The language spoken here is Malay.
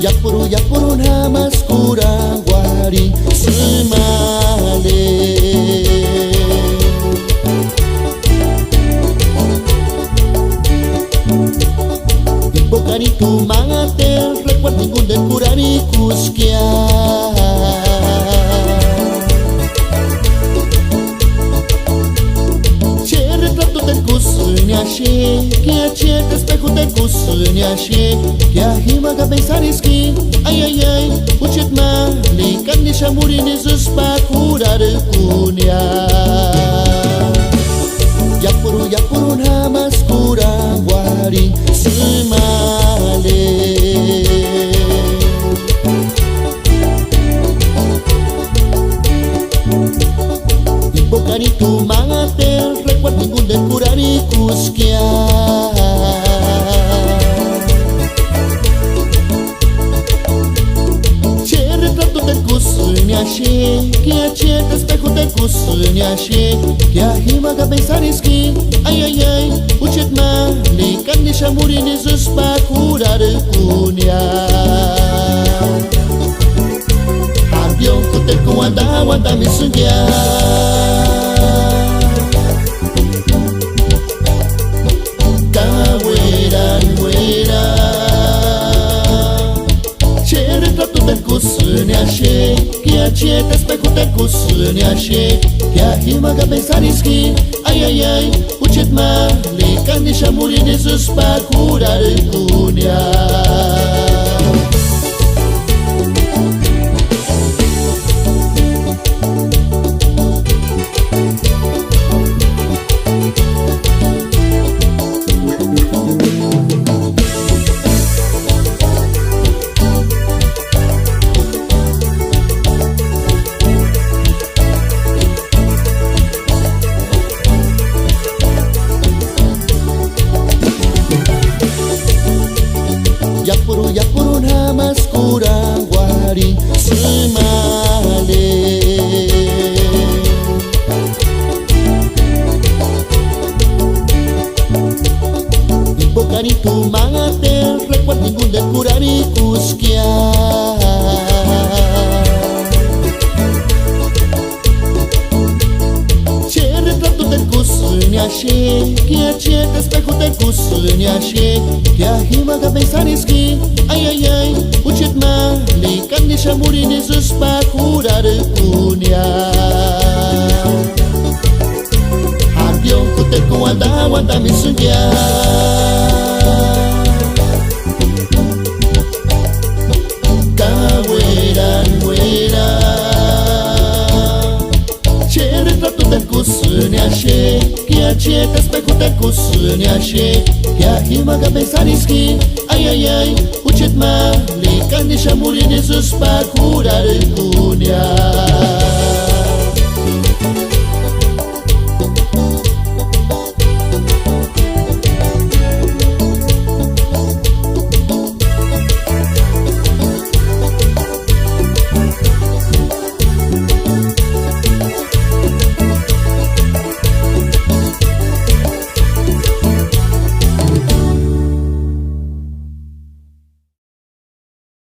Yapuru namas kurang wari semale. Bukan itu mangatel rekwat ningun dan kurani kuskian. Ceret la tu ten kusnya she, kia ceret espejo ten kusnya she, kia hima ga pensariski, ay ay ay, ucet ma, likan di shamuri ni zuspa kurar punya. Yapuru namas kurang wari semale. Bukan itu mangatel rekwat ningun dan kurani kuskian. Ceret la tu ten kusnya she, kia ceret espejo ten kusnya she, kia hima ga pensariski, ay ay ay, ucet ma, likan di shamuri ni zuspa kurar punya. Hampion ku ten wanda misunya. Kusnya she, kia ceret espejo ten kusnya she, kia hima ga pensariski, ay ay ay, ucet ma, likan di shamuri ni zuspa kurar punya. Yapuru namas kurang wari semale. Bukan itu mangatel rekwat ningun dan kurani kuskian. Ceret la tu ten kusnya she, kia ceret espejo ten kusnya she, kia hima ga pensariski, ay ay ay, ucet ma, likan di shamuri ni zuspa kurar punya. Hampion ku ten wanda misunya. Kusnya she, kia ceret espejo ten kusnya she, kia hima ga pensariski, ay ay ay, ucet ma, likan di shamuri ni zuspa kurar punya.